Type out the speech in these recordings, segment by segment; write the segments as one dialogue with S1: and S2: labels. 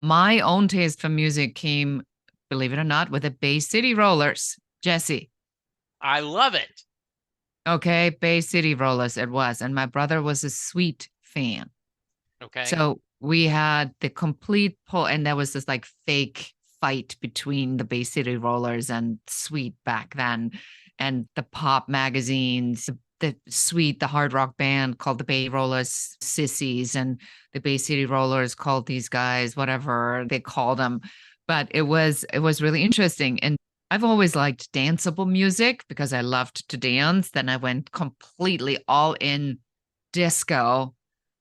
S1: My own taste for music came, believe it or not, with the Bay City Rollers. Jesse.
S2: I love it.
S1: Okay, Bay City Rollers it was. And my brother was a Sweet fan.
S2: Okay.
S1: So we had the complete pull, and there was this like fake fight between the Bay City Rollers and Sweet back then, and the pop magazines. The Sweet, the hard rock band called the Bay Rollers sissies, and the Bay City Rollers called these guys whatever they called them. But it was really interesting, and I've always liked danceable music because I loved to dance. Then I went completely all in disco.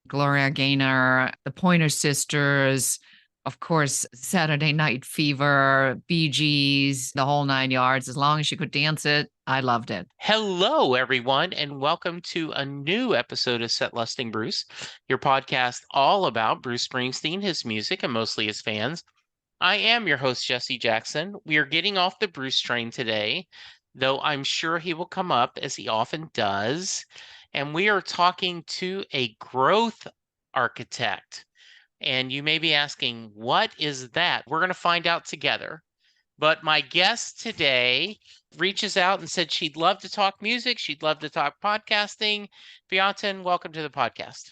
S1: Gloria Gaynor, the Pointer Sisters, of course, Saturday Night Fever, Bee Gees, the whole nine yards. As long as you could dance it, I loved it.
S2: Hello, everyone, and welcome to a new episode of Set Lusting Bruce, your podcast all about Bruce Springsteen, his music, and mostly his fans. I am your host, Jesse Jackson. We are getting off the Bruce train today, though I'm sure he will come up as he often does. And we are talking to a growth architect. And you may be asking, what is that? We're going to find out together. But my guest today reaches out and said she'd love to talk music. She'd love to talk podcasting. Beate, welcome to the podcast.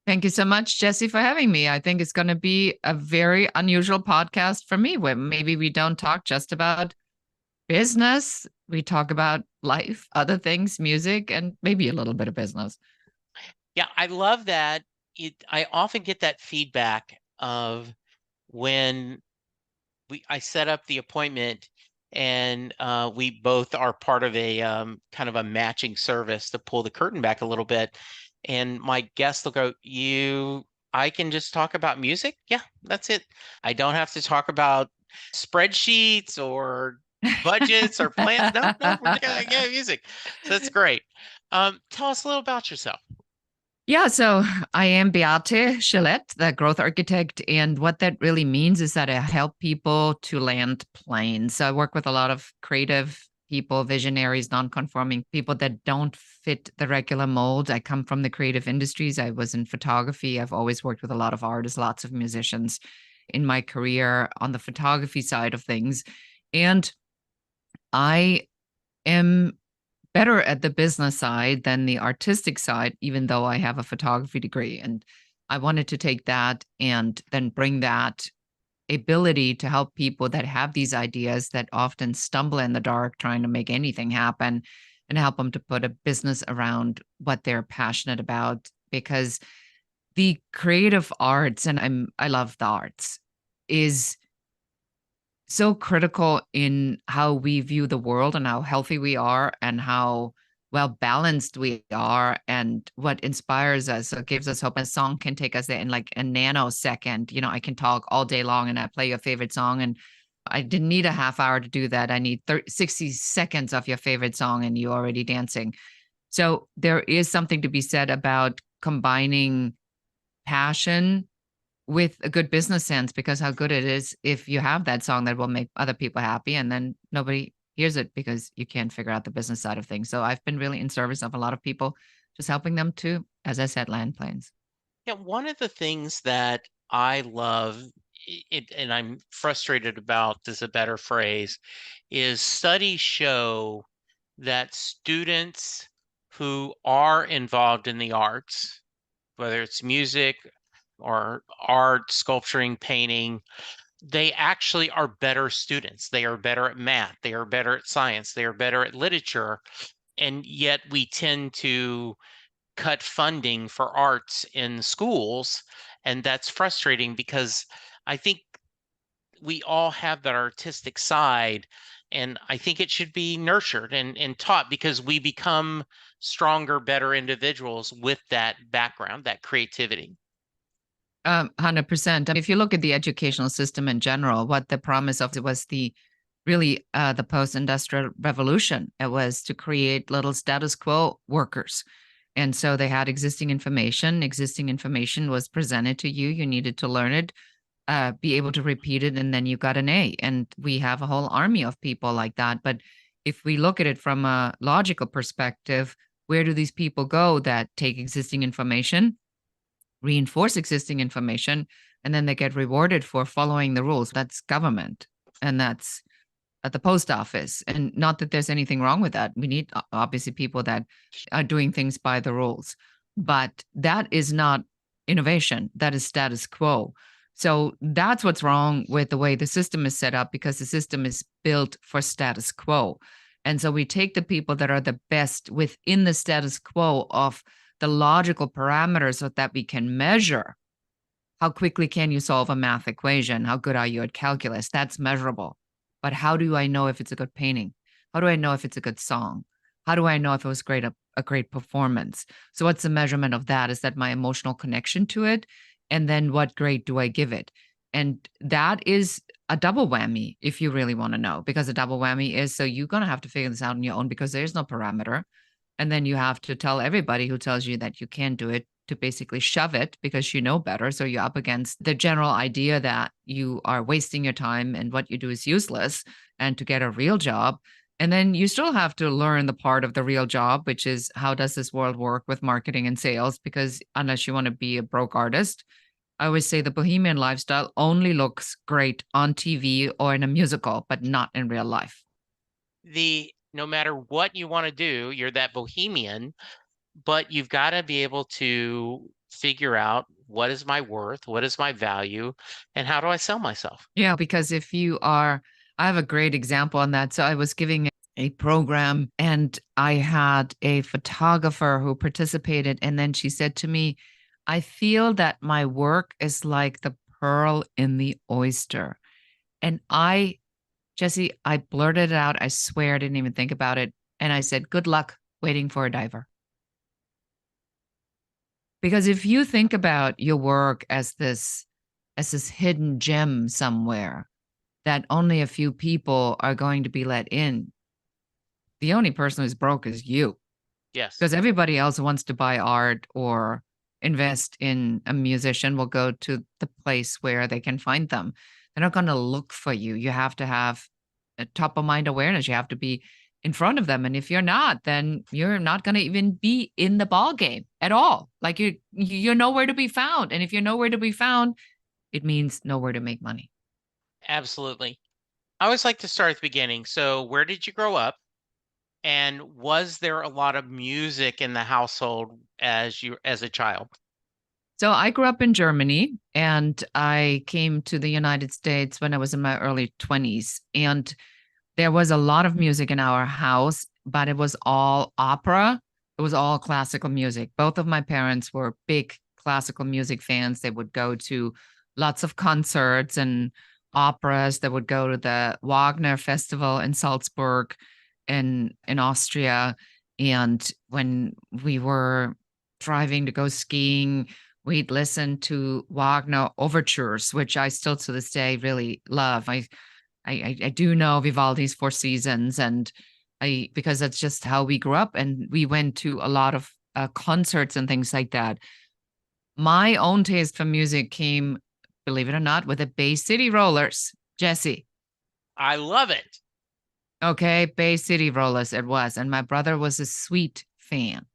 S1: Thank you so much, Jesse, for having me. I think it's going to be a very unusual podcast for me where maybe we don't talk just about business. We talk about life, other things, music, and maybe a little bit of business.
S2: Yeah, I love that. I often get that feedback of when I set up the appointment and we both are part of a kind of a matching service to pull the curtain back a little bit. And my guest will go, I can just talk about music. Yeah, that's it. I don't have to talk about spreadsheets or budgets or plans. No, no, we're gonna get music. So that's great. Tell us a little about yourself.
S1: Yeah, so I am Beate Chelette, the growth architect. And what that really means is that I help people to land planes. So I work with a lot of creative people, visionaries, non-conforming people that don't fit the regular mold. I come from the creative industries. I was in photography. I've always worked with a lot of artists, lots of musicians in my career on the photography side of things. And I am better at the business side than the artistic side, even though I have a photography degree. And I wanted to take that and then bring that ability to help people that have these ideas that often stumble in the dark trying to make anything happen and help them to put a business around what they're passionate about. Because the creative arts, and I love the arts, is so critical in how we view the world and how healthy we are and how well balanced we are and what inspires us. So it gives us hope. A song can take us there in like a nanosecond. You know, I can talk all day long and I play your favorite song, and I didn't need a half hour to do that. I need 60 seconds of your favorite song and you're already dancing. So there is something to be said about combining passion with a good business sense, because how good it is if you have that song that will make other people happy and then nobody hears it because you can't figure out the business side of things. So I've been really in service of a lot of people, just helping them to, as I said, land planes.
S2: Yeah, one of the things that I love, and I'm frustrated about is a better phrase, is studies show that students who are involved in the arts, whether it's music or art, sculpturing, painting, they actually are better students. They are better at math. They are better at science. They are better at literature. And yet we tend to cut funding for arts in schools. And that's frustrating because I think we all have that artistic side. And I think it should be nurtured and taught because we become stronger, better individuals with that background, that creativity.
S1: 100%. If you look at the educational system in general, what the promise of it was the post-industrial revolution. It was to create little status quo workers. And so they had existing information. Existing information was presented to you. You needed to learn it, be able to repeat it, and then you got an A. And we have a whole army of people like that. But if we look at it from a logical perspective, where do these people go that take existing information, reinforce existing information, and then they get rewarded for following the rules. That's government, and that's at the post office. And not that there's anything wrong with that. We need obviously people that are doing things by the rules, but that is not innovation. That is status quo. So that's what's wrong with the way the system is set up, because the system is built for status quo. And so we take the people that are the best within the status quo of the logical parameters so that we can measure. How quickly can you solve a math equation? How good are you at calculus? That's measurable. But how do I know if it's a good painting? How do I know if it's a good song? How do I know if it was a great performance? So what's the measurement of that? Is that my emotional connection to it? And then what grade do I give it? And that is a double whammy if you really want to know, because a double whammy is, so you're going to have to figure this out on your own because there's no parameter. And then you have to tell everybody who tells you that you can't do it to basically shove it because you know better. So you're up against the general idea that you are wasting your time and what you do is useless, and to get a real job. And then you still have to learn the part of the real job, which is how does this world work with marketing and sales? Because unless you want to be a broke artist, I always say the bohemian lifestyle only looks great on TV or in a musical, but not in real life.
S2: No matter what you want to do, you're that bohemian, but you've got to be able to figure out what is my worth, what is my value, and how do I sell myself?
S1: Yeah, because if you are, I have a great example on that. So I was giving a program and I had a photographer who participated. And then she said to me, I feel that my work is like the pearl in the oyster. And Jesse, I blurted it out. I swear I didn't even think about it. And I said, good luck waiting for a diver. Because if you think about your work as this hidden gem somewhere that only a few people are going to be let in, the only person who's broke is you.
S2: Yes.
S1: Because everybody else who wants to buy art or invest in a musician will go to the place where they can find them. They're not going to look for you. You have to have a top of mind awareness. You have to be in front of them. And if you're not, then you're not going to even be in the ball game at all. Like you're nowhere to be found. And if you're nowhere to be found, it means nowhere to make money.
S2: Absolutely. I always like to start at the beginning. So where did you grow up? And was there a lot of music in the household as a child?
S1: So I grew up in Germany and I came to the United States when I was in my early 20s. And there was a lot of music in our house, but it was all opera. It was all classical music. Both of my parents were big classical music fans. They would go to lots of concerts and operas. They would go to the Wagner Festival in Salzburg in Austria. And when we were driving to go skiing, we'd listen to Wagner overtures, which I still to this day really love. I do know Vivaldi's Four Seasons, and because that's just how we grew up, and we went to a lot of concerts and things like that. My own taste for music came, believe it or not, with the Bay City Rollers, Jesse.
S2: I love it.
S1: Okay, Bay City Rollers it was, and my brother was a Sweet fan.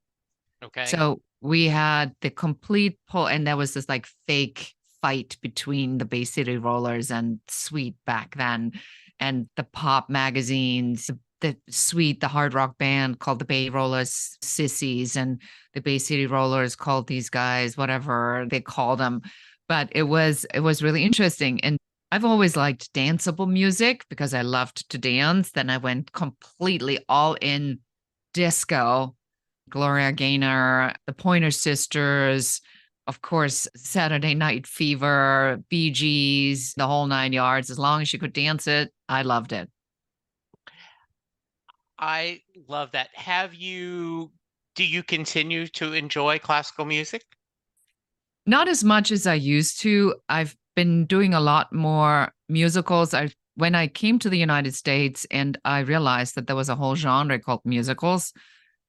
S2: Okay.
S1: So we had the complete pull, and there was this like fake fight between the Bay City Rollers and Sweet back then, and the pop magazines, the Sweet, the hard rock band called the Bay Rollers sissies, and the Bay City Rollers called these guys whatever they called them. But it was really interesting, and I've always liked danceable music because I loved to dance. Then I went completely all in disco. Gloria Gaynor, the Pointer Sisters, of course, Saturday Night Fever, Bee Gees, the whole 9 yards. As long as you could dance it, I loved it.
S2: I love that. Do you continue to enjoy classical music?
S1: Not as much as I used to. I've been doing a lot more musicals. When I came to the United States and I realized that there was a whole genre called musicals,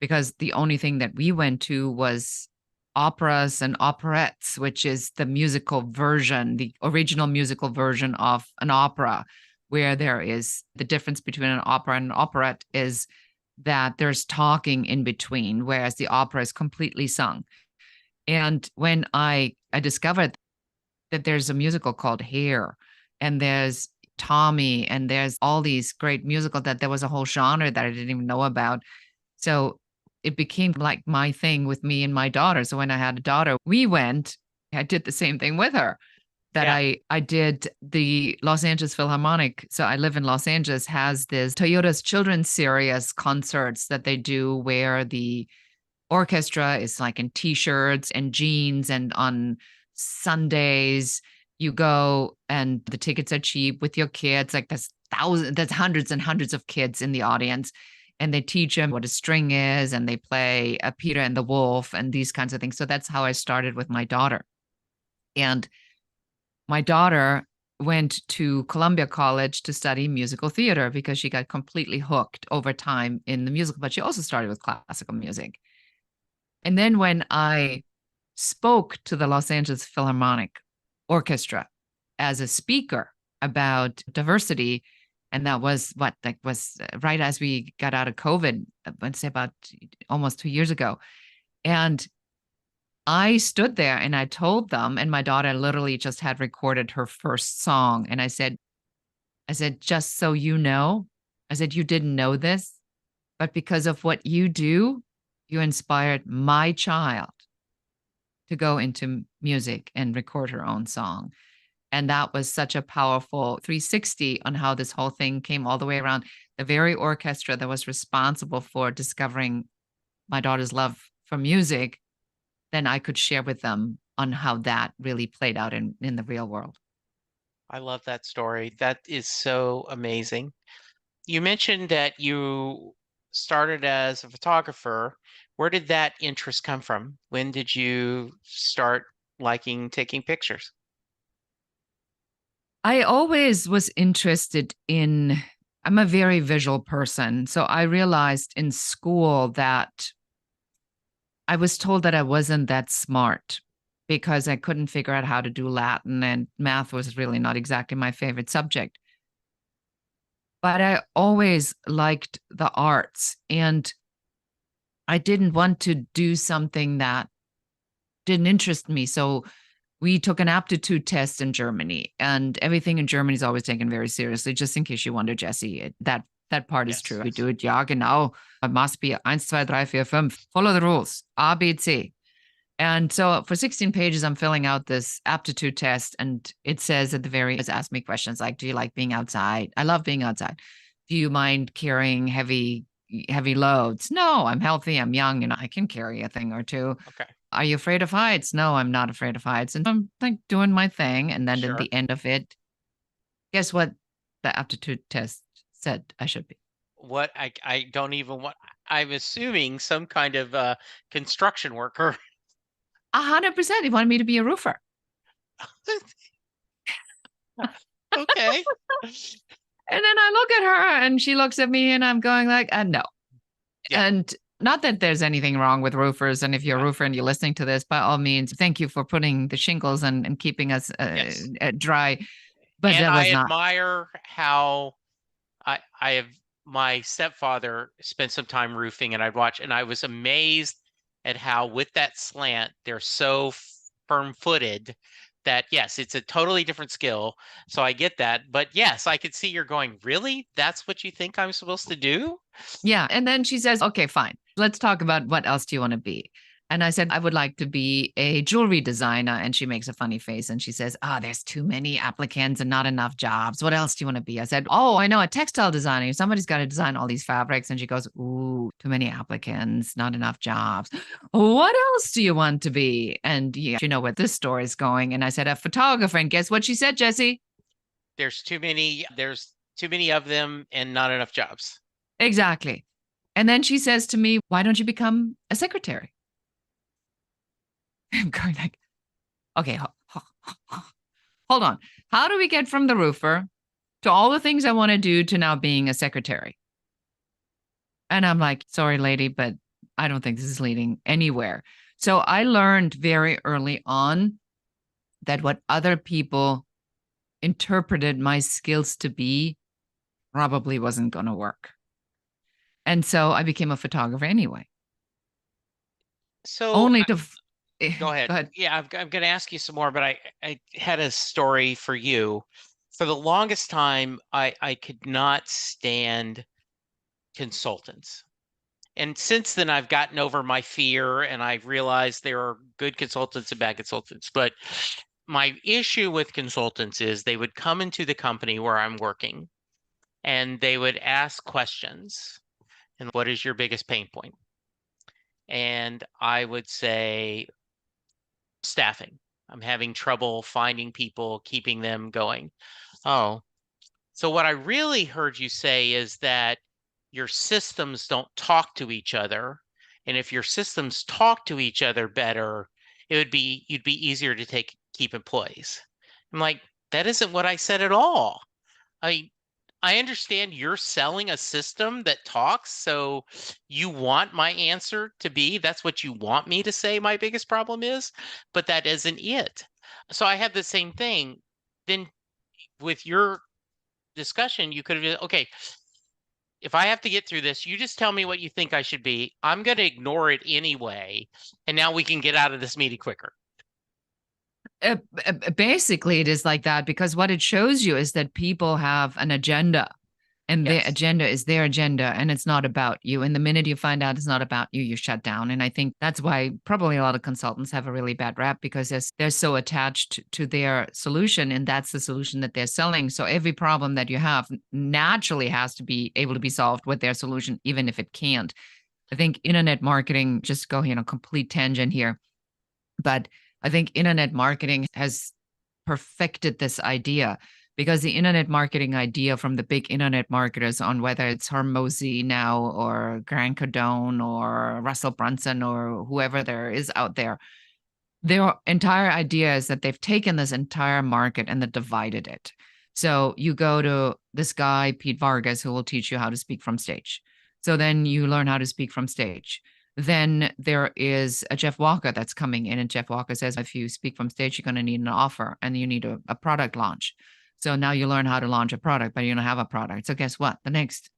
S1: because the only thing that we went to was operas and operettes, which is the musical version, the original musical version of an opera, where there is the difference between an opera and an operette is that there's talking in between, whereas the opera is completely sung. And when I discovered that there's a musical called Hair, and there's Tommy, and there's all these great musicals, that there was a whole genre that I didn't even know about. So it became like my thing with me and my daughter. So when I had a daughter, I did the same thing with her. That
S2: Yeah.
S1: I did the Los Angeles Philharmonic. So I live in Los Angeles, has this Toyota's Children's Series concerts that they do where the orchestra is like in t-shirts and jeans, and on Sundays you go and the tickets are cheap with your kids. Like there's hundreds and hundreds of kids in the audience, and they teach them what a string is, and they play a Peter and the Wolf and these kinds of things. So that's how I started with my daughter. And my daughter went to Columbia College to study musical theater because she got completely hooked over time in the musical, but she also started with classical music. And then when I spoke to the Los Angeles Philharmonic Orchestra as a speaker about diversity, and that was right as we got out of COVID, I'd say about almost 2 years ago. And I stood there and I told them, and my daughter literally just had recorded her first song. And I said, just so you know, I said, you didn't know this, but because of what you do, you inspired my child to go into music and record her own song. And that was such a powerful 360 on how this whole thing came all the way around. The very orchestra that was responsible for discovering my daughter's love for music, then I could share with them on how that really played out in the real world.
S2: I love that story. That is so amazing. You mentioned that you started as a photographer. Where did that interest come from? When did you start liking taking pictures?
S1: I always was interested in, I'm a very visual person. So I realized in school that I was told that I wasn't that smart because I couldn't figure out how to do Latin, and math was really not exactly my favorite subject. But I always liked the arts, and I didn't want to do something that didn't interest me. So we took an aptitude test in Germany, and everything in Germany is always taken very seriously. Just in case you wonder, Jesse, that part is true.
S2: Yes.
S1: We do it, ja, genau. It must be 1, 2, 3, 4, 5. Follow the rules. A, B, C. And so for 16 pages, I'm filling out this aptitude test. And it says at the very, it's asked me questions like, do you like being outside? I love being outside. Do you mind carrying heavy loads? No, I'm healthy. I'm young. I can carry a thing or two.
S2: Okay.
S1: Are you afraid of heights? No, I'm not afraid of heights. And I'm like doing my thing. And then at
S2: Sure.
S1: the end of it, guess what the aptitude test said I should be?
S2: What I don't even want. I'm assuming some kind of construction worker.
S1: 100%. He wanted me to be a roofer.
S2: Okay.
S1: And then I look at her and she looks at me and I'm going like, no.
S2: Yeah.
S1: And not that there's anything wrong with roofers. And if you're a
S2: Yeah.
S1: roofer and you're listening to this, by all means, thank you for putting the shingles and keeping us
S2: Yes.
S1: dry. But
S2: And
S1: that
S2: I
S1: was not.
S2: admire how I have my stepfather spent some time roofing, and I'd watch, and I was amazed at how with that slant they're so firm-footed that yes, it's a totally different skill. So I get that, but yes, I could see you're going, really? That's what you think I'm supposed to do?
S1: Yeah. And then she says, okay, fine. Let's talk about what else do you want to be? And I said, I would like to be a jewelry designer. And she makes a funny face and she says, there's too many applicants and not enough jobs. What else do you want to be? I said, oh, I know, a textile designer. Somebody's got to design all these fabrics. And she goes, ooh, too many applicants, not enough jobs. What else do you want to be? And yeah, you know where this story is going. And I said, a photographer. And guess what she said, Jesse?
S2: There's too many of them and not enough jobs.
S1: Exactly. And then she says to me, why don't you become a secretary? I'm going like, okay, hold on. How do we get from the roofer to all the things I want to do to now being a secretary? And I'm like, sorry, lady, but I don't think this is leading anywhere. So I learned very early on that what other people interpreted my skills to be probably wasn't going to work. And so I became a photographer anyway.
S2: So
S1: Only to
S2: Go ahead.
S1: Go ahead.
S2: Yeah, I'm going to ask you some more, but I had a story for you. For the longest time, I could not stand consultants. And since then, I've gotten over my fear and I've realized there are good consultants and bad consultants. But my issue with consultants is they would come into the company where I'm working and they would ask questions. And what is your biggest pain point? And I would say, staffing. I'm having trouble finding people, keeping them going. Oh, so what I really heard you say is that your systems don't talk to each other. And if your systems talk to each other better, you'd be easier to keep employees. I'm like, that isn't what I said at all. I I understand you're selling a system that talks, so you want my answer to be that's what you want me to say my biggest problem is, but that isn't it. So I have the same thing. Then with your discussion, you could have been, okay, if I have to get through this, you just tell me what you think I should be. I'm going to ignore it anyway, and now we can get out of this meeting quicker.
S1: Basically, it is like that because what it shows you is that people have an agenda, and their
S2: Yes.
S1: agenda is their agenda, and it's not about you. And the minute you find out it's not about you, you shut down. And I think that's why probably a lot of consultants have a really bad rap because they're so attached to their solution, and that's the solution that they're selling. So every problem that you have naturally has to be able to be solved with their solution, even if it can't. I think internet marketing, just go here on a complete tangent here, but I think internet marketing has perfected this idea because the internet marketing idea from the big internet marketers on whether it's Hormozy now or Grant Cardone or Russell Brunson or whoever there is out there, their entire idea is that they've taken this entire market and they divided it. So you go to this guy, Pete Vargas, who will teach you how to speak from stage. So then you learn how to speak from stage. Then there is a Jeff Walker that's coming in, and Jeff Walker says, if you speak from stage, you're going to need an offer and you need a product launch. So now you learn how to launch a product, but you don't have a product. So guess what? The next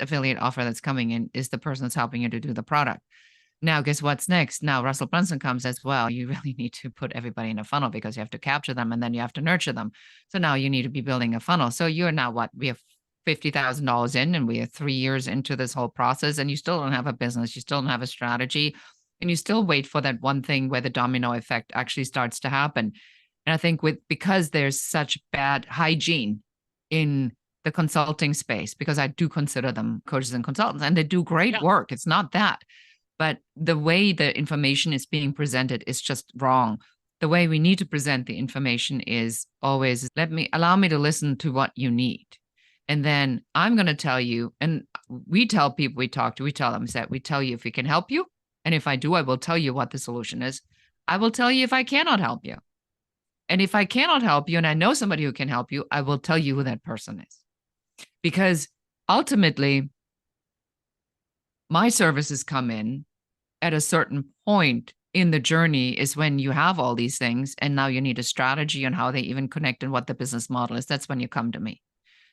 S1: affiliate offer that's coming in is the person that's helping you to do the product. Now, guess what's next? Now, Russell Brunson comes as well. You really need to put everybody in a funnel because you have to capture them and then you have to nurture them. So now you need to be building a funnel. So you're now what? We have $50,000 in and we are 3 years into this whole process and you still don't have a business. You still don't have a strategy and you still wait for that one thing where the domino effect actually starts to happen. And I think because there's such bad hygiene in the consulting space, because I do consider them coaches and consultants and they do great work. It's not that. But the way the information is being presented is just wrong. The way we need to present the information is always allow me to listen to what you need. And then I'm going to tell you, and we tell people we talk to, we tell them that we tell you if we can help you. And if I do, I will tell you what the solution is. I will tell you if I cannot help you. And if I cannot help you and I know somebody who can help you, I will tell you who that person is. Because ultimately, my services come in at a certain point in the journey is when you have all these things and now you need a strategy on how they even connect and what the business model is. That's when you come to me.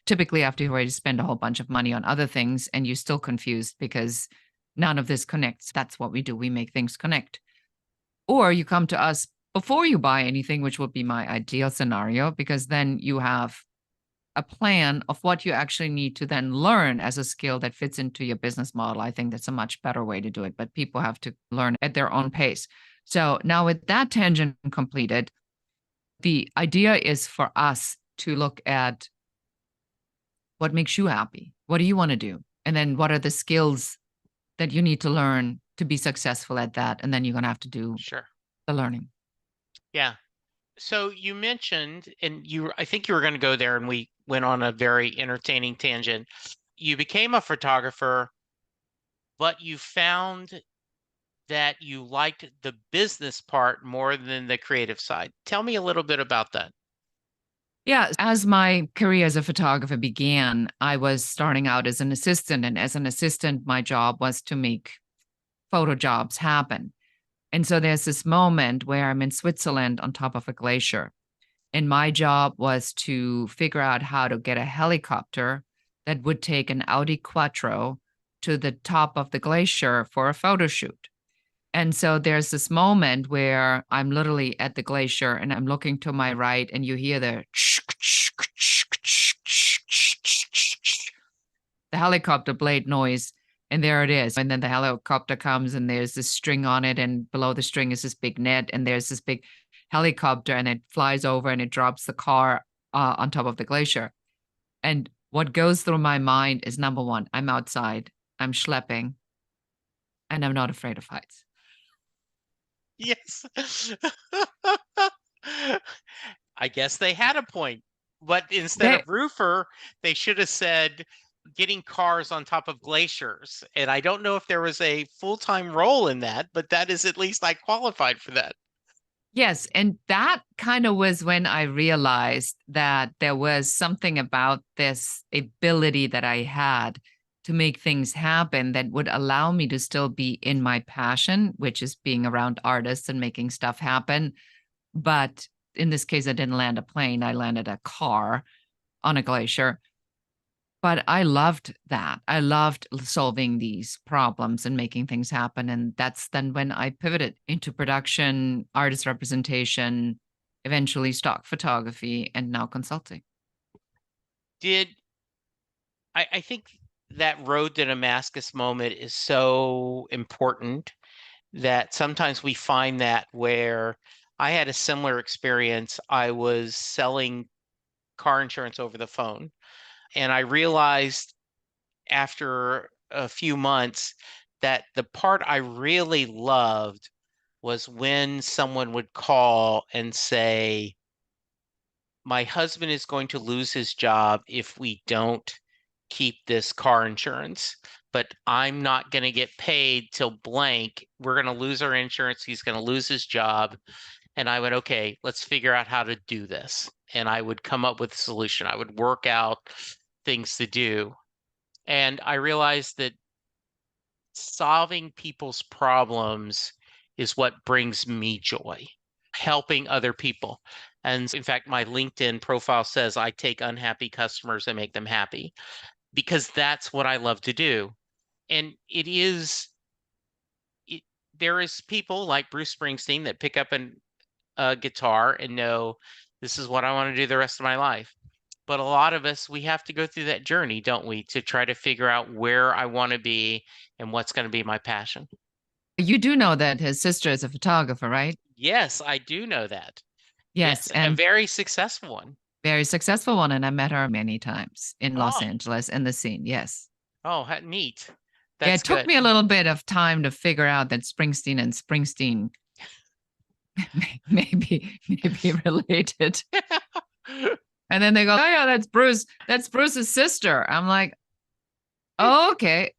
S1: Typically after you already spend a whole bunch of money on other things and you're still confused because none of this connects. That's what we do. We make things connect. Or you come to us before you buy anything, which would be my ideal scenario, because then you have a plan of what you actually need to then learn as a skill that fits into your business model. I think that's a much better way to do it, but people have to learn at their own pace. So now with that tangent completed, the idea is for us to look at what makes you happy. What do you want to do? And then what are the skills that you need to learn to be successful at that? And then you're going to have to do the learning.
S2: Yeah. So you mentioned, and I think you were going to go there, and we went on a very entertaining tangent. You became a photographer, but you found that you liked the business part more than the creative side. Tell me a little bit about that.
S1: Yeah, as my career as a photographer began, I was starting out as an assistant. And as an assistant, my job was to make photo jobs happen. And so there's this moment where I'm in Switzerland on top of a glacier. And my job was to figure out how to get a helicopter that would take an Audi Quattro to the top of the glacier for a photo shoot. And so there's this moment where I'm literally at the glacier and I'm looking to my right, and you hear the helicopter blade noise. And there it is. And then the helicopter comes and there's this string on it. And below the string is this big net. And there's this big helicopter and it flies over and it drops the car on top of the glacier. And what goes through my mind is number one, I'm outside, I'm schlepping, and I'm not afraid of heights.
S2: Yes. I guess they had a point, but instead of roofer, they should have said getting cars on top of glaciers. And I don't know if there was a full-time role in that, but that is at least I qualified for that.
S1: Yes, and that kind of was when I realized that there was something about this ability that I had to make things happen that would allow me to still be in my passion, which is being around artists and making stuff happen. But in this case, I didn't land a plane, I landed a car on a glacier. But I loved that. I loved solving these problems and making things happen. And that's then when I pivoted into production, artist representation, eventually stock photography, and now consulting.
S2: I think that road to Damascus moment is so important that sometimes we find that where I had a similar experience. I was selling car insurance over the phone, and I realized after a few months that the part I really loved was when someone would call and say, my husband is going to lose his job if we don't keep this car insurance, but I'm not going to get paid till blank. We're going to lose our insurance. He's going to lose his job. And I went, okay, let's figure out how to do this. And I would come up with a solution. I would work out things to do. And I realized that solving people's problems is what brings me joy, helping other people. And in fact, my LinkedIn profile says I take unhappy customers and make them happy because that's what I love to do. And there is people like Bruce Springsteen that pick up a guitar and know this is what I want to do the rest of my life. But a lot of us, we have to go through that journey, don't we, to try to figure out where I want to be and what's going to be my passion.
S1: You do know that his sister is a photographer, right?
S2: Yes, I do know that.
S1: Yes,
S2: Yes, a
S1: and
S2: very successful one.
S1: very successful one. And I met her many times in Los
S2: Oh,
S1: Angeles in the scene. Yes.
S2: oh, neat.
S1: Yeah,
S2: That's
S1: it took
S2: good.
S1: me a little bit of time to figure out that Springsteen and Springsteen maybe related. And then they go, oh yeah, that's Bruce. That's Bruce's sister. I'm like, oh, okay.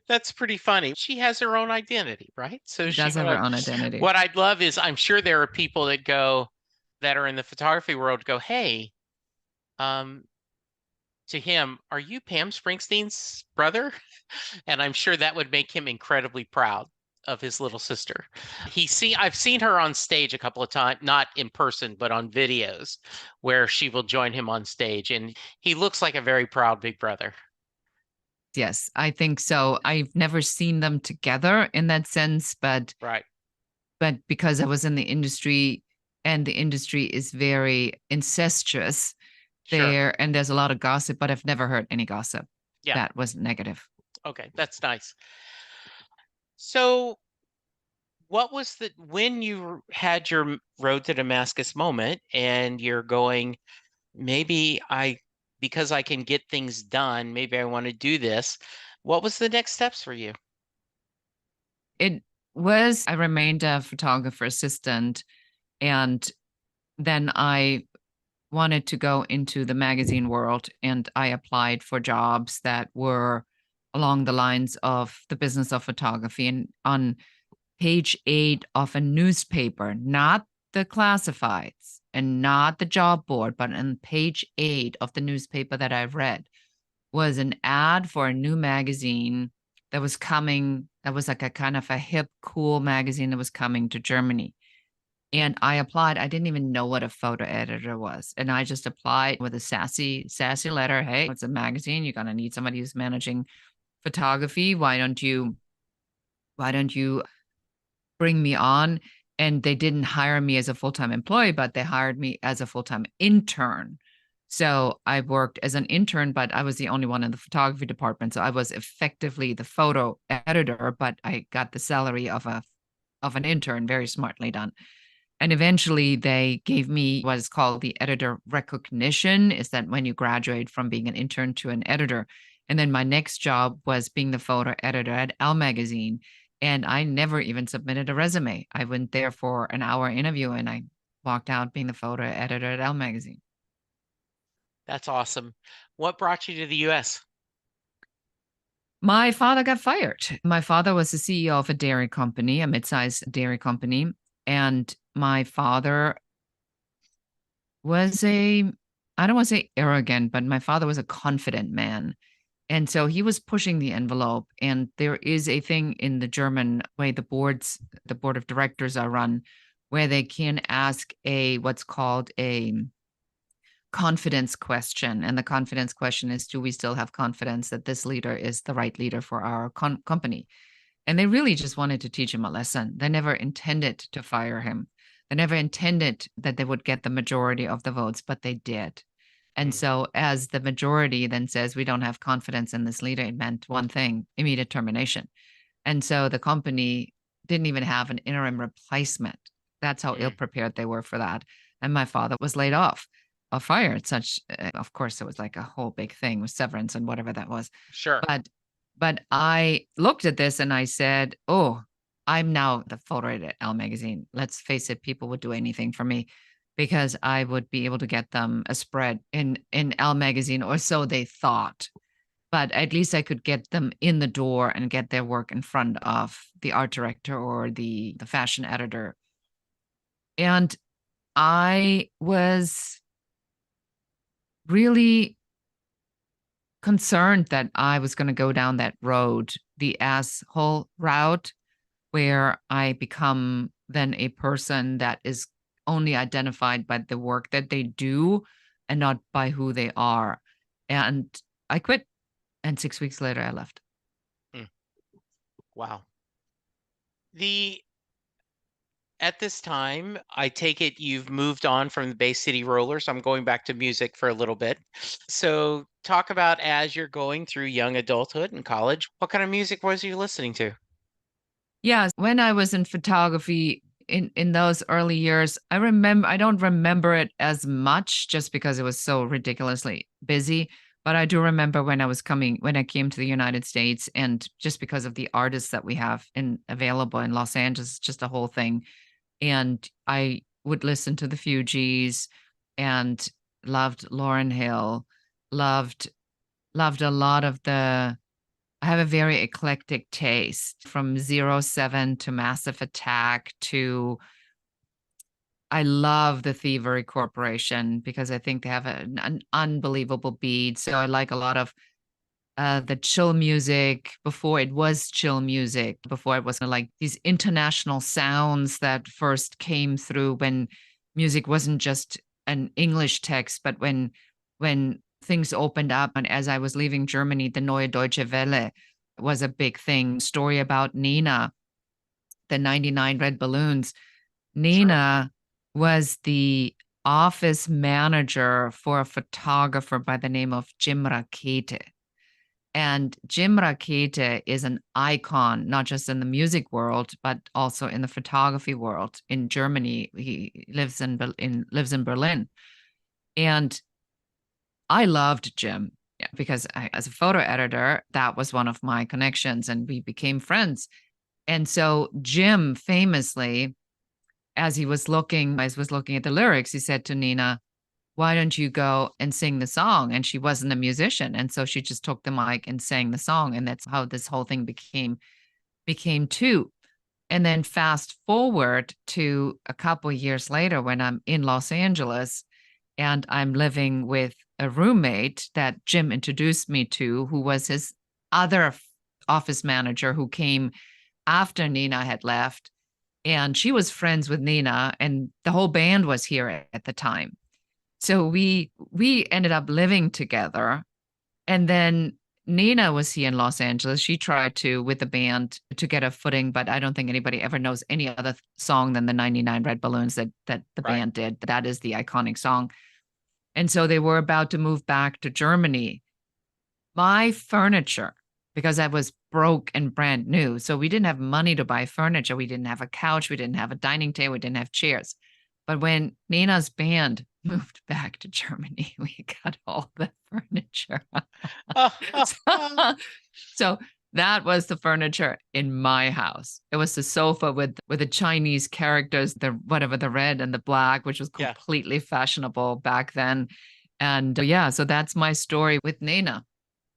S2: That's pretty funny. She has her own identity, right? So
S1: She does have her own identity.
S2: what I'd love is I'm sure there are people that are in the photography world go, hey, um, to him, are you Pam Springsteen's brother? And I'm sure that would make him incredibly proud of his little sister. I've seen her on stage a couple of times, not in person, but on videos where she will join him on stage. And he looks like a very proud big brother.
S1: Yes, I think so. I've never seen them together in that sense, but
S2: right.
S1: But because I was in the industry and the industry is very incestuous there, and there's a lot of gossip, but I've never heard any gossip that was negative.
S2: Okay, that's nice. So what was when you had your road to Damascus moment and you're going, because I can get things done, maybe I want to do this. What was the next steps for you?
S1: I remained a photographer assistant, and then I wanted to go into the magazine world, and I applied for jobs that were along the lines of the business of photography. And on page 8 of a newspaper, not the classifieds and not the job board, but on page 8 of the newspaper that I've read was an ad for a new magazine that was coming. That was like a kind of a hip, cool magazine that was coming to Germany. And I applied. I didn't even know what a photo editor was. And I just applied with a sassy letter. Hey, it's a magazine. You're going to need somebody who's managing photography. Why don't you why don't you bring me on? And they didn't hire me as a full-time employee, but they hired me as a full-time intern. So I worked as an intern, but I was the only one in the photography department. So I was effectively the photo editor, but I got the salary of an intern, very smartly done. And eventually they gave me what is called the editor recognition, is that when you graduate from being an intern to an editor. And then my next job was being the photo editor at Elle magazine. And I never even submitted a resume. I went there for an hour interview and I walked out being the photo editor at Elle magazine.
S2: That's awesome. What brought you to the US?
S1: My father got fired. My father was the CEO of a dairy company, a mid-sized dairy company. And my father was I don't want to say arrogant, but my father was a confident man. And so he was pushing the envelope. And there is a thing in the German way the board of directors are run, where they can ask what's called a confidence question. And the confidence question is, do we still have confidence that this leader is the right leader for our company? And they really just wanted to teach him a lesson. They never intended to fire him. They never intended that they would get the majority of the votes, but they did. And so, as the majority then says, we don't have confidence in this leader, it meant one thing: immediate termination. And so the company didn't even have an interim replacement. That's how ill prepared they were for that. And my father was laid off or fired. Of course, it was like a whole big thing with severance and whatever that was.
S2: Sure.
S1: But I looked at this and I said, oh, I'm now the photo editor at Elle magazine. Let's face it, people would do anything for me because I would be able to get them a spread in Elle magazine, or so they thought. But at least I could get them in the door and get their work in front of the art director or the fashion editor. And I was really concerned that I was going to go down that road, the asshole route, where I become then a person that is only identified by the work that they do and not by who they are. And I quit. And 6 weeks later, I left.
S2: Wow. At this time, I take it you've moved on from the Bay City Rollers. I'm going back to music for a little bit. So talk about, as you're going through young adulthood and college, what kind of music was you listening to?
S1: Yeah, when I was in photography in those early years, I don't remember it as much just because it was so ridiculously busy, but I do remember when I came to the United States, and just because of the artists that we have available in Los Angeles, just a whole thing. And I would listen to the Fugees and loved Lauryn Hill, loved a lot of I have a very eclectic taste, from 07 to Massive Attack to I love the Thievery Corporation because I think they have an unbelievable beat. So I like a lot of the chill music before it was chill music, before it was like these international sounds that first came through when music wasn't just an English text, but when things opened up. And as I was leaving Germany, the Neue Deutsche Welle was a big thing. Story about Nina, the 99 Red Balloons. Nina was the office manager for a photographer by the name of Jim Rakete. And Jim Rakete is an icon, not just in the music world, but also in the photography world. In Germany, he lives in Berlin. And I loved Jim because as a photo editor, that was one of my connections, and we became friends. And so Jim famously, as I was looking at the lyrics, he said to Nina, why don't you go and sing the song? And she wasn't a musician. And so she just took the mic and sang the song. And that's how this whole thing became two. And then fast forward to a couple years later when I'm in Los Angeles and I'm living with a roommate that Jim introduced me to, who was his other office manager, who came after Nina had left. And she was friends with Nina, and the whole band was here at the time. So we ended up living together. And then Nina was here in Los Angeles. She tried to, with the band, to get a footing, but I don't think anybody ever knows any other song than the 99 Red Balloons that the
S2: Right.
S1: band did. That is the iconic song. And so they were about to move back to Germany. My furniture, because I was broke and brand new. So we didn't have money to buy furniture. We didn't have a couch. We didn't have a dining table. We didn't have chairs. But when Nina's band moved back to Germany, we got all the furniture. so, so that was the furniture in my house. It was the sofa with the Chinese characters, the whatever, the red and the black, which was
S2: Yeah.
S1: completely fashionable back then. And yeah, so that's my story with Nina.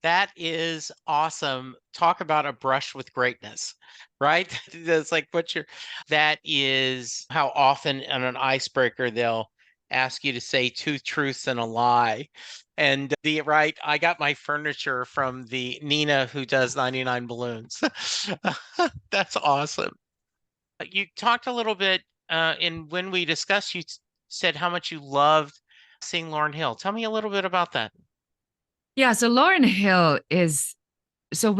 S2: That is awesome. Talk about a brush with greatness, right? That's like that is how often on an icebreaker they'll ask you to say two truths and a lie. And I got my furniture from the Nina who does 99 balloons. That's awesome. You talked a little bit in when we discussed, said how much you loved seeing Lauryn Hill. Tell me a little bit about that.
S1: Yeah, so Lauryn Hill is so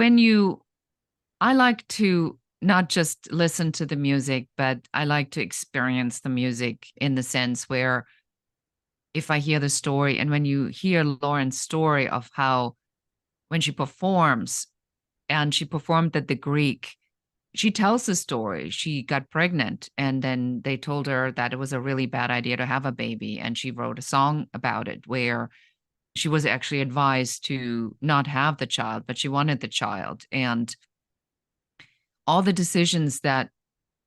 S1: I like to not just listen to the music, but I like to experience the music in the sense where if I hear the story and when you hear Lauren's story of how when she performs and she performed at the Greek, she tells the story. She got pregnant and then they told her that it was a really bad idea to have a baby. And she wrote a song about it where she was actually advised to not have the child, but she wanted the child. And all the decisions that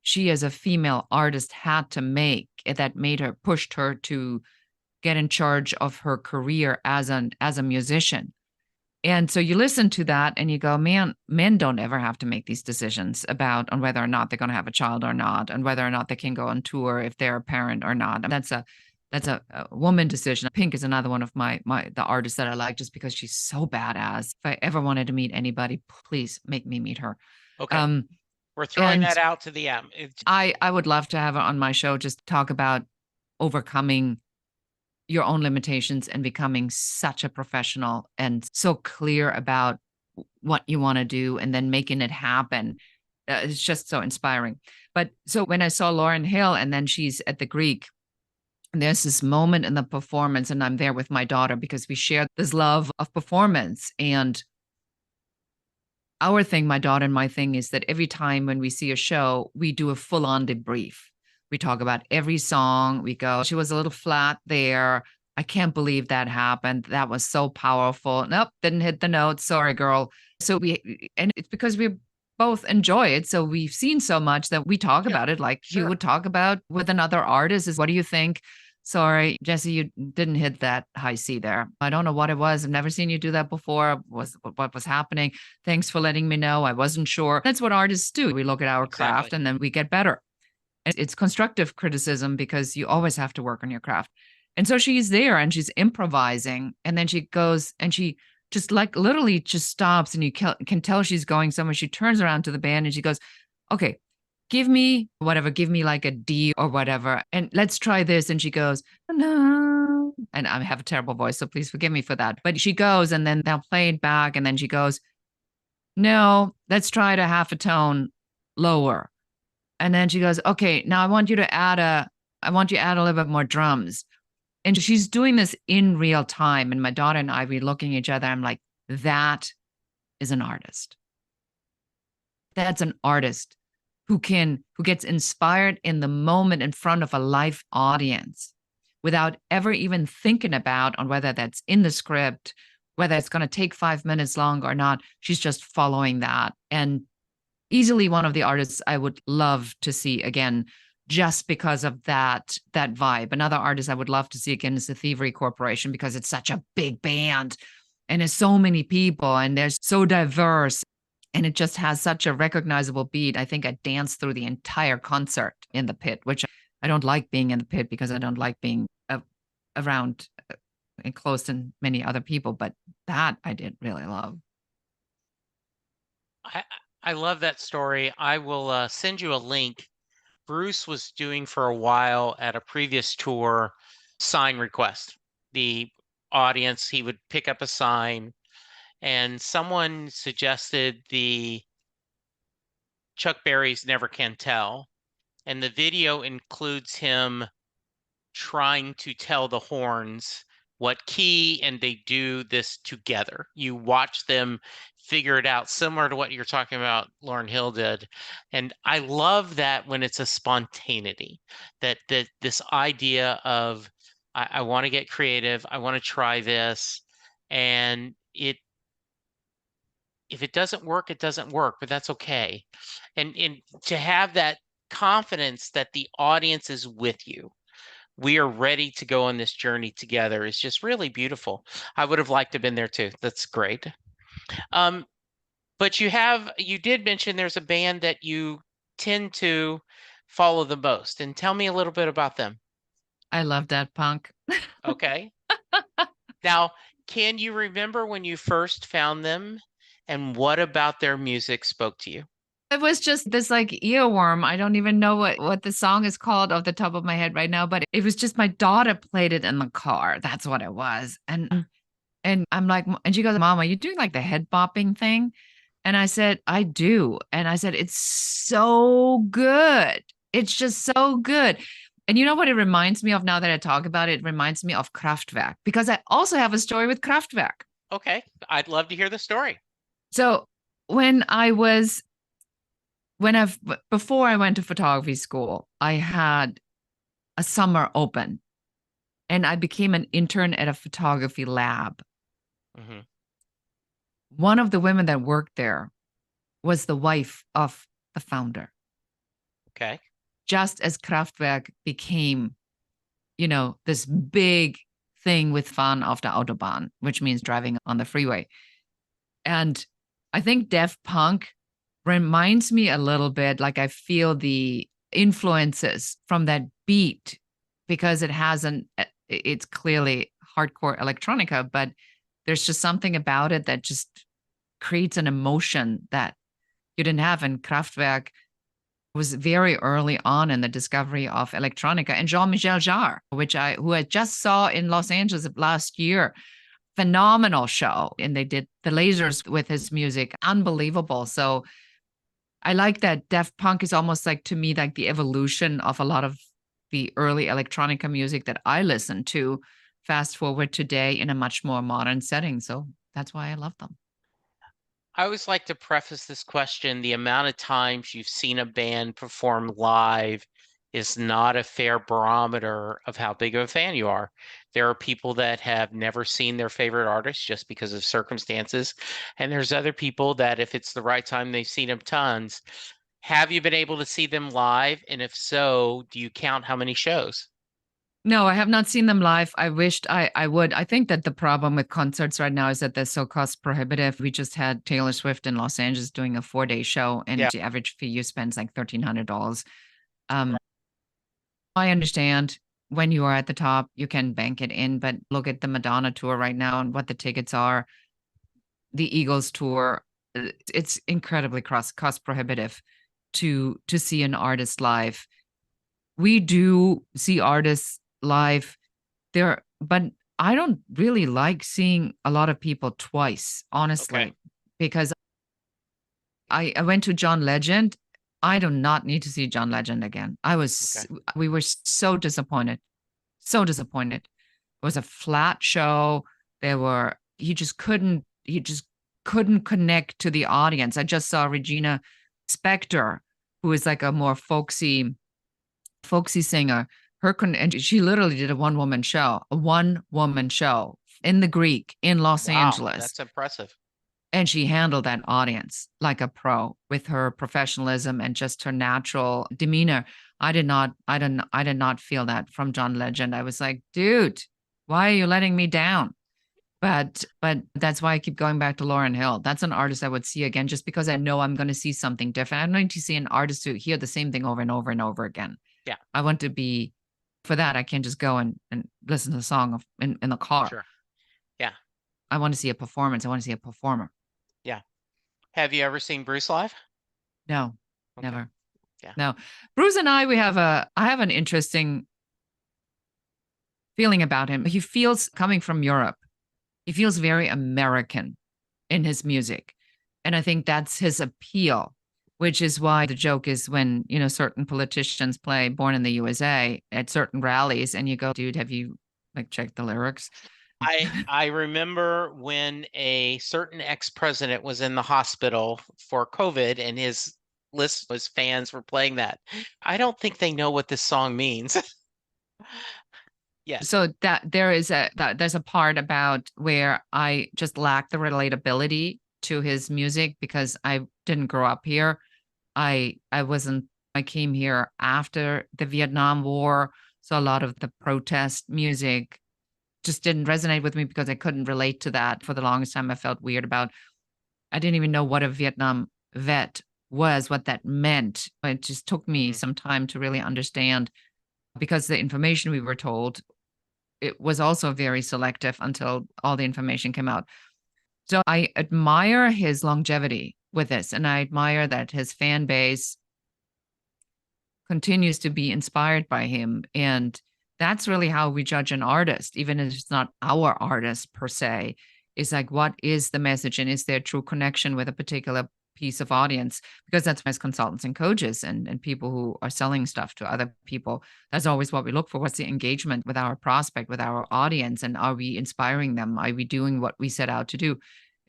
S1: she as a female artist had to make that made her pushed her to get in charge of her career as a musician. And so you listen to that and you go, man, men don't ever have to make these decisions about on whether or not they're going to have a child or not, and whether or not they can go on tour if they're a parent or not. That's a woman decision. Pink is another one of the artists that I like just because she's so badass. If I ever wanted to meet anybody, please make me meet her.
S2: Okay.
S1: Um,
S2: We're throwing
S1: and
S2: that out to the app.
S1: I would love to have her on my show, just talk about overcoming your own limitations and becoming such a professional and so clear about what you want to do and then making it happen. It's just so inspiring. But so when I saw Lauryn Hill and then she's at the Greek, there's this moment in the performance, and I'm there with my daughter because we share this love of performance. And our thing, my daughter and my thing, is that every time when we see a show, we do a full on debrief. We talk about every song. We go, she was a little flat there. I can't believe that happened. That was so powerful. Nope, didn't hit the note. Sorry, girl. And it's because we both enjoy it. So we've seen so much that we talk
S2: Yeah,
S1: about it like you
S2: sure.
S1: would talk about with another artist. Is what do you think? Sorry, Jesse, you didn't hit that high C there. I don't know what it was. I've never seen you do that before. What was happening? Thanks for letting me know. I wasn't sure. That's what artists do. We look at our craft
S2: Exactly.
S1: and then we get better. It's constructive criticism because you always have to work on your craft. And so she's there and she's improvising. And then she goes and she just like literally just stops and you can tell she's going somewhere. She turns around to the band and she goes, okay, give me whatever, give me like a D or whatever. And let's try this. And she goes, no. And I have a terrible voice, so please forgive me for that. But she goes and then they'll play it back. And then she goes, no, let's try it a half a tone lower. And then she goes, okay, now I want you to add a little bit more drums. And she's doing this in real time. And my daughter and I, we looking at each other. I'm like, that is an artist. That's an artist who gets inspired in the moment in front of a live audience without ever even thinking about on whether that's in the script, whether it's going to take 5 minutes long or not. She's just following that. And easily one of the artists I would love to see again, just because of that vibe. Another artist I would love to see again is the Thievery Corporation because it's such a big band and there's so many people and they're so diverse and it just has such a recognizable beat. I think I danced through the entire concert in the pit, which I don't like being in the pit because I don't like being around and close to many other people, but that I did really love.
S2: I love that story. I will send you a link. Bruce was doing for a while at a previous tour sign request. The audience, he would pick up a sign and someone suggested the Chuck Berry's Never Can Tell, and the video includes him trying to tell the horns what key, and they do this together. You watch them figure it out, similar to what you're talking about Lauryn Hill did. And I love that when it's a spontaneity, that this idea of I want to get creative, I want to try this, and if it doesn't work, it doesn't work, but that's okay. And to have that confidence that the audience is with you, we are ready to go on this journey together, is just really beautiful. I would have liked to have been there too. That's great. Um, but you did mention there's a band that you tend to follow the most, and tell me a little bit about them.
S1: I love that punk.
S2: Okay. Now, can you remember when you first found them, and what about their music spoke to you?
S1: It was just this like earworm. I don't even know what the song is called off the top of my head right now, but it was just my daughter played it in the car. That's what it was. And I'm like, and she goes, Mom, are you doing like the head bopping thing? And I said, I do. And I said, it's so good. It's just so good. And you know what it reminds me of now that I talk about it? It reminds me of Kraftwerk because I also have a story with Kraftwerk.
S2: Okay, I'd love to hear the story.
S1: So when I was when I've before I went to photography school, I had a summer open and I became an intern at a photography lab.
S2: Hmm.
S1: One of the women that worked there was the wife of the founder.
S2: Okay.
S1: Just as Kraftwerk became, this big thing with Fahren auf der Autobahn, which means driving on the freeway. And I think Def Punk reminds me a little bit like I feel the influences from that beat because it's clearly hardcore electronica, but there's just something about it that just creates an emotion that you didn't have. And Kraftwerk was very early on in the discovery of electronica. And Jean-Michel Jarre, who I just saw in Los Angeles last year, phenomenal show. And they did the lasers with his music, unbelievable. So I like that Def Punk is almost like, to me, like the evolution of a lot of the early electronica music that I listen to, fast forward today in a much more modern setting. So that's why I love them.
S2: I always like to preface this question, the amount of times you've seen a band perform live is not a fair barometer of how big of a fan you are. There are people that have never seen their favorite artist just because of circumstances. And there's other people that if it's the right time, they've seen them tons. Have you been able to see them live? And if so, do you count how many shows?
S1: No, I have not seen them live. I wished I would. I think that the problem with concerts right now is that they're so cost prohibitive. We just had Taylor Swift in Los Angeles doing a 4-day show, and
S2: Yeah.
S1: the average fee you spend is like $1,300. I understand when you are at the top, you can bank it in, but look at the Madonna tour right now and what the tickets are. The Eagles tour, it's incredibly cost prohibitive to see an artist live. We do see artists live there, but I don't really like seeing a lot of people twice, honestly,
S2: Okay.
S1: because I went to John Legend. I do not need to see John Legend again.
S2: Okay.
S1: We were so disappointed, so disappointed. It was a flat show. He just couldn't connect to the audience. I just saw Regina Spektor, who is like a more folksy singer. And she literally did a one woman show in the Greek in Los
S2: Wow,
S1: Angeles.
S2: that's impressive.
S1: And she handled that audience like a pro with her professionalism and just her natural demeanor. I did not feel that from John Legend. I was like, dude, why are you letting me down? But that's why I keep going back to Lauryn Hill. That's an artist I would see again just because I know I'm going to see something different. I'm going to see an artist who hear the same thing over and over and over again.
S2: Yeah.
S1: I want to be for that. I can't just go and listen to the song in the car.
S2: Sure. Yeah.
S1: I want to see a performance. I want to see a performer.
S2: Yeah. Have you ever seen Bruce live?
S1: No,
S2: Okay.
S1: never.
S2: Yeah.
S1: No. Bruce and I have an interesting feeling about him. He feels coming from Europe. He feels very American. in his music. And I think that's his appeal, which is why the joke is when, certain politicians play Born in the USA at certain rallies and you go, dude, have you like checked the lyrics?
S2: I remember when a certain ex-president was in the hospital for COVID and his list was fans were playing that. I don't think they know what this song means yet.
S1: So there's a part about where I just lack the relatability to his music because I didn't grow up here. I came here after the Vietnam War, so a lot of the protest music just didn't resonate with me because I couldn't relate to that. For the longest time I felt weird about. I didn't even know what a Vietnam vet was, what that meant. It just took me some time to really understand because the information we were told, it was also very selective until all the information came out. So I admire his longevity with this, and I admire that his fan base continues to be inspired by him. And that's really how we judge an artist, even if it's not our artist per se. Is like, what is the message, and is there true connection with a particular piece of audience? Because that's as consultants and coaches and people who are selling stuff to other people, that's always what we look for. What's the engagement with our prospect, with our audience, and are we inspiring them? Are we doing what we set out to do?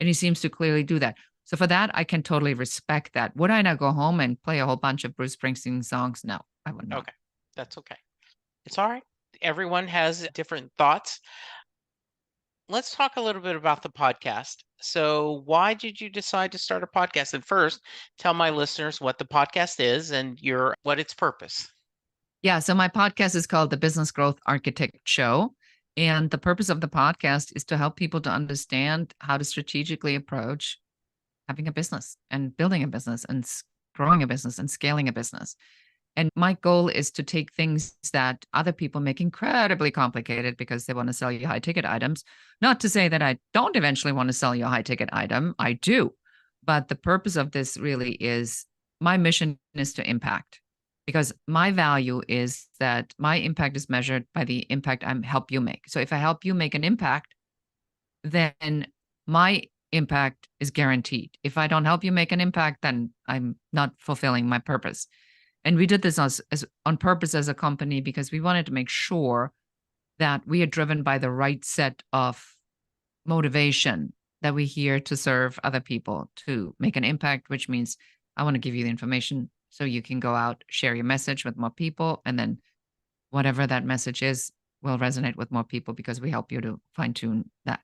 S1: And he seems to clearly do that. So for that, I can totally respect that. Would I now go home and play a whole bunch of Bruce Springsteen songs? No, I would not.
S2: Okay, that's okay. It's all right. Everyone has different thoughts. Let's talk a little bit about the podcast. So, why did you decide to start a podcast? And first, tell my listeners what the podcast is and what its purpose.
S1: Yeah, so my podcast is called the Business Growth Architect Show. And the purpose of the podcast is to help people to understand how to strategically approach having a business and building a business and growing a business and scaling a business. And my goal is to take things that other people make incredibly complicated because they want to sell you high ticket items. Not to say that I don't eventually want to sell you a high ticket item, I do. But the purpose of this really is my mission is to impact, because my value is that my impact is measured by the impact I help you make. So if I help you make an impact, then my impact is guaranteed. If I don't help you make an impact, then I'm not fulfilling my purpose. And we did this as on purpose as a company because we wanted to make sure that we are driven by the right set of motivation, that we're here to serve other people, to make an impact, which means I want to give you the information so you can go out, share your message with more people, and then whatever that message is will resonate with more people because we help you to fine tune that.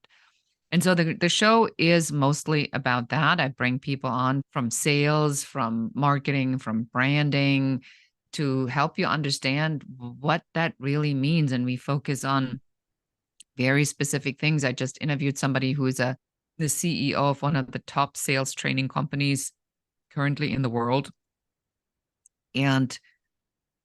S1: And so the show is mostly about that. I bring people on from sales, from marketing, from branding to help you understand what that really means. And we focus on very specific things. I just interviewed somebody who's the CEO of one of the top sales training companies currently in the world. And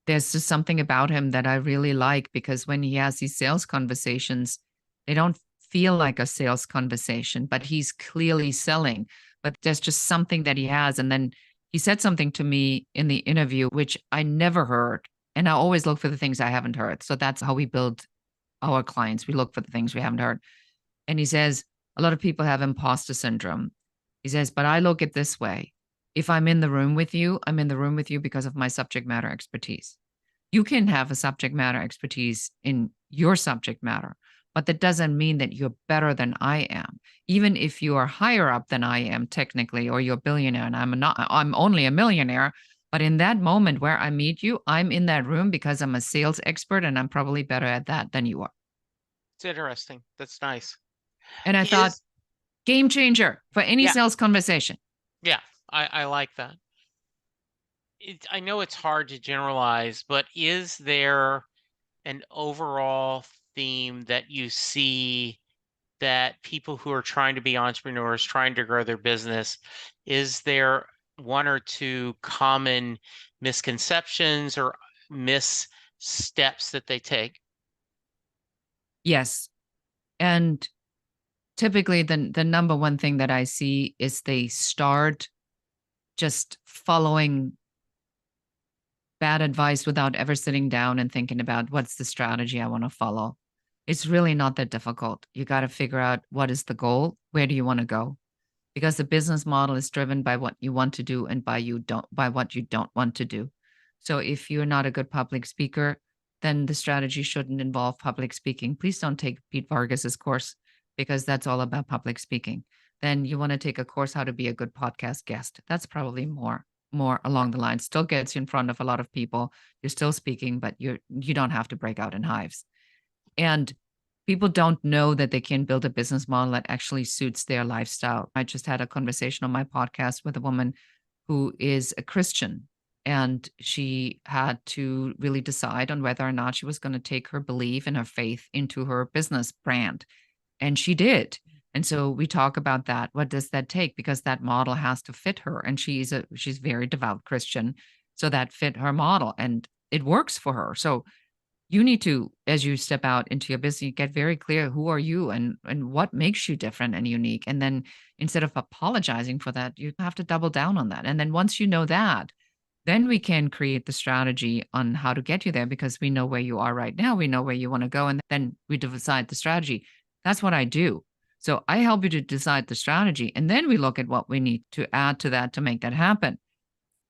S1: there's just something about him that I really like, because when he has these sales conversations, they don't feel like a sales conversation, but he's clearly selling. But there's just something that he has. And then he said something to me in the interview, which I never heard. And I always look for the things I haven't heard. So that's how we build our clients. We look for the things we haven't heard. And he says, a lot of people have imposter syndrome. He says, but I look at this way. If I'm in the room with you, I'm in the room with you because of my subject matter expertise. You can have a subject matter expertise in your subject matter, but that doesn't mean that you're better than I am. Even if you are higher up than I am technically, or you're a billionaire and I'm only a millionaire. But in that moment where I meet you, I'm in that room because I'm a sales expert and I'm probably better at that than you are.
S2: It's interesting. That's nice.
S1: And I thought, game changer for any sales conversation.
S2: Yeah, I like that. I know it's hard to generalize, but is there an overall theme that you see that people who are trying to be entrepreneurs, trying to grow their business, is there one or two common misconceptions or missteps that they take?
S1: Yes. And typically the number one thing that I see is they start just following bad advice without ever sitting down and thinking about what's the strategy I want to follow. It's really not that difficult. You got to figure out what is the goal, where do you want to go, because the business model is driven by what you want to do and by what you don't want to do. So if you're not a good public speaker, then the strategy shouldn't involve public speaking. Please don't take Pete Vargas's course because that's all about public speaking. Then you want to take a course how to be a good podcast guest. That's probably more along the line. Still gets you in front of a lot of people. You're still speaking, but you don't have to break out in hives. And people don't know that they can build a business model that actually suits their lifestyle. I just had a conversation on my podcast with a woman who is a Christian, and she had to really decide on whether or not she was going to take her belief and her faith into her business brand. And she did. And so we talk about that. What does that take? Because that model has to fit her. And she's very devout Christian. So that fit her model and it works for her. So you need to, as you step out into your business, get very clear who are you and what makes you different and unique. And then instead of apologizing for that, you have to double down on that. And then once you know that, then we can create the strategy on how to get you there because we know where you are right now. We know where you want to go. And then we decide the strategy. That's what I do. So I help you to decide the strategy. And then we look at what we need to add to that to make that happen.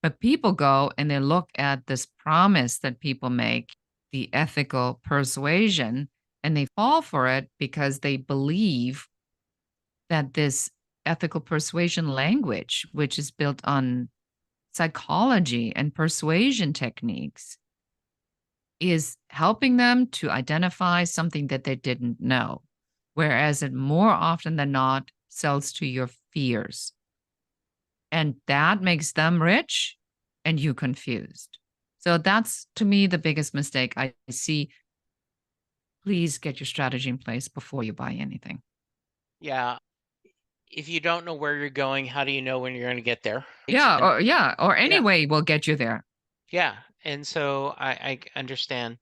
S1: But people go and they look at this promise that people make, the ethical persuasion, and they fall for it because they believe that this ethical persuasion language, which is built on psychology and persuasion techniques, is helping them to identify something that they didn't know, whereas it more often than not sells to your fears. And that makes them rich and you confused. So that's, to me, the biggest mistake I see. Please get your strategy in place before you buy anything.
S2: Yeah. If you don't know where you're going, how do you know when you're going to get there?
S1: Or any
S2: Yeah.
S1: way will get you there.
S2: Yeah. And so I understand.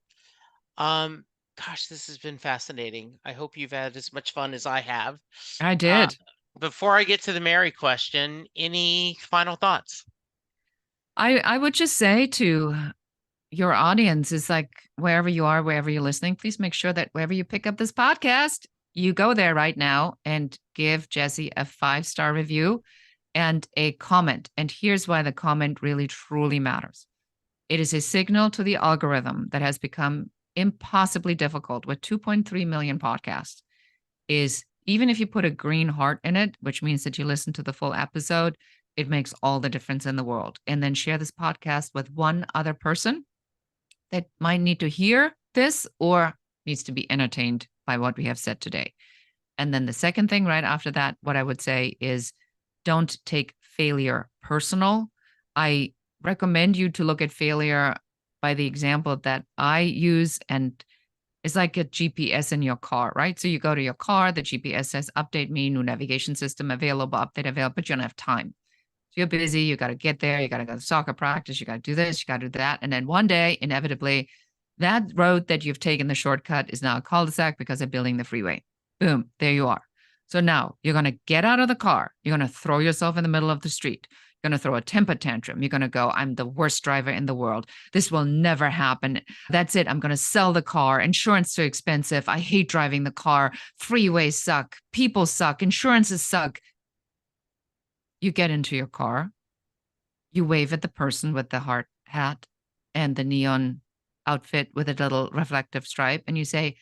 S2: Um, Gosh, this has been fascinating. I hope you've had as much fun as I have.
S1: I
S2: Uh,
S1: did.
S2: Before I get to the Mary question, any final thoughts?
S1: I would just say to your audience is like wherever you are, wherever you're listening, please make sure that wherever you pick up this podcast, you go there right now and give Jesse a 5-star review and a comment. And here's why the comment really truly matters. It is a signal to the algorithm that has become impossibly difficult with 2.3 million podcasts. Is even if you put a green heart in it, which means that you listen to the full episode, it makes all the difference in the world. And then share this podcast with one other person that might need to hear this or needs to be entertained by what we have said today. And then the second thing right after that, what I would say is don't take failure personal. I recommend you to look at failure by the example that I use, and it's like a GPS in your car, right? So you go to your car, the GPS says, update me, new navigation system available, update available, but you don't have time. So you're busy, you got to get there, you got to go to soccer practice, you got to do this, you got to do that. And then one day, inevitably, that road that you've taken the shortcut is now a cul-de-sac because they're building the freeway. Boom, there you are. So now you're going to get out of the car. You're going to throw yourself in the middle of the street. You're going to throw a temper tantrum. You're going to go, I'm the worst driver in the world. This will never happen. That's it. I'm going to sell the car. Insurance too expensive. I hate driving the car. Freeways suck. People suck. Insurances suck. You get into your car. You wave at the person with the hard hat and the neon outfit with a little reflective stripe, and you say,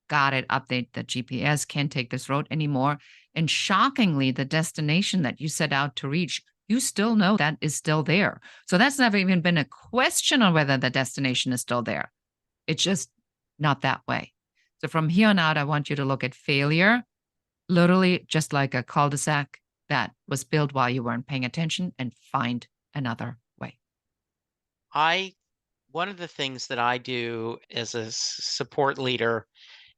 S1: got it, update the GPS, can't take this road anymore. And shockingly, the destination that you set out to reach, you still know that is still there. So that's never even been a question on whether the destination is still there. It's just not that way. So from here on out, I want you to look at failure literally just like a cul-de-sac that was built while you weren't paying attention, and find another way.
S2: One of the things that I do as a support leader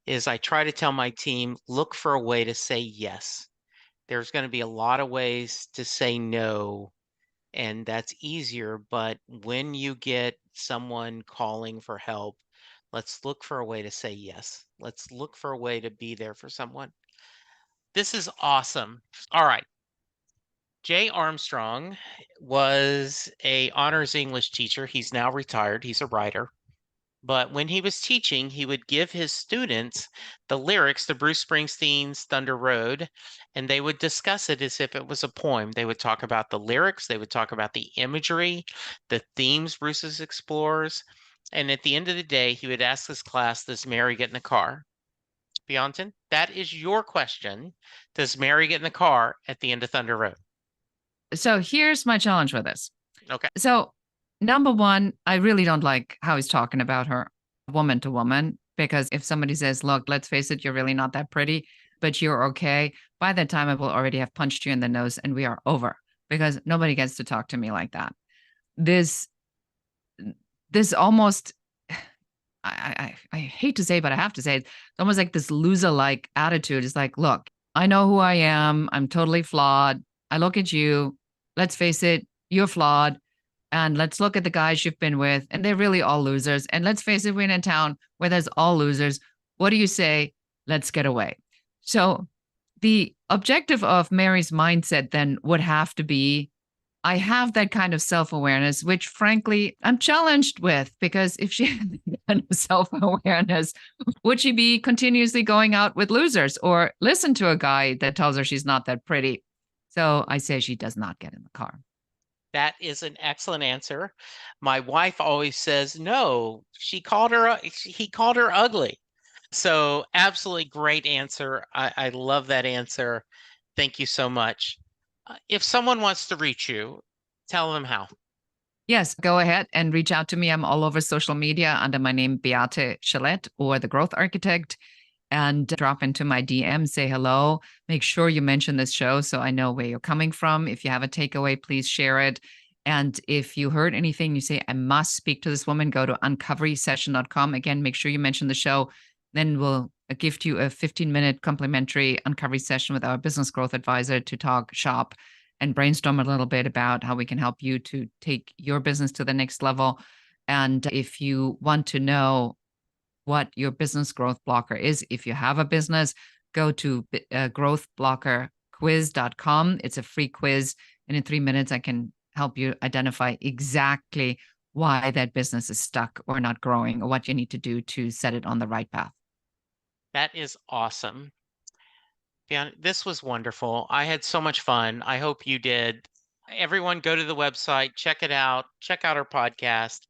S2: is I try to tell my team, look for a way to say yes. There's going to be a lot of ways to say no, and that's easier. But when you get someone calling for help, let's look for a way to say yes. Let's look for a way to be there for someone. This is awesome. All right. Jay Armstrong was a honors English teacher. He's now retired. He's a writer. But when he was teaching, he would give his students the lyrics to Bruce Springsteen's Thunder Road, and they would discuss it as if it was a poem. They would talk about the lyrics, they would talk about the imagery, the themes Bruce's explores. And at the end of the day, he would ask his class, does Mary get in the car? Beate, that is your question. Does Mary get in the car at the end of Thunder Road?
S1: So here's my challenge with this.
S2: Okay.
S1: So, number one, I really don't like how he's talking about her woman to woman, because if somebody says, look, let's face it, you're really not that pretty, but you're okay, by that time I will already have punched you in the nose and we are over, because nobody gets to talk to me like that. This, this almost, I hate to say, but I have to say, it's almost like this loser like attitude. Is like, look, I know who I am. I'm totally flawed. I look at you. Let's face it, you're flawed. And let's look at the guys you've been with, and they're really all losers. And let's face it, we're in a town where there's all losers. What do you say? Let's get away. So the objective of Mary's mindset then would have to be, I have that kind of self awareness, which frankly I'm challenged with, because if she had that kind of self awareness, would she be continuously going out with losers or listen to a guy that tells her she's not that pretty? So I say she does not get in the car.
S2: That is an excellent answer. My wife always says, no, he called her ugly. So absolutely great answer. I love that answer. Thank you so much. If someone wants to reach you, tell them how.
S1: Yes, go ahead and reach out to me. I'm all over social media under my name, Beate Chelette, or the Growth Architect, and drop into my DM, say hello. Make sure you mention this show so I know where you're coming from. If you have a takeaway, please share it. And if you heard anything, you say, I must speak to this woman, go to uncoverysession.com. Again, make sure you mention the show. Then we'll gift you a 15-minute complimentary uncovery session with our business growth advisor to talk shop and brainstorm a little bit about how we can help you to take your business to the next level. And if you want to know what your business growth blocker is, if you have a business, go to growthblockerquiz.com. It's a free quiz. And in 3 minutes, I can help you identify exactly why that business is stuck or not growing, or what you need to do to set it on the right path.
S2: That is awesome. Yeah, this was wonderful. I had so much fun. I hope you did. Everyone go to the website, check it out, check out our podcast.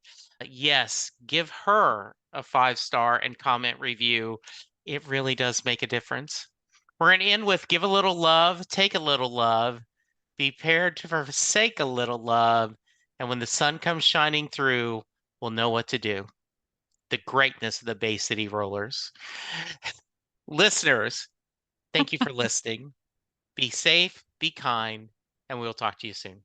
S2: Yes, give her a 5-star and comment review. It really does make a difference. We're going to end with give a little love, take a little love, be prepared to forsake a little love. And when the sun comes shining through, we'll know what to do. The greatness of the Bay City Rollers. Listeners, thank you for listening. Be safe, be kind, and we'll talk to you soon.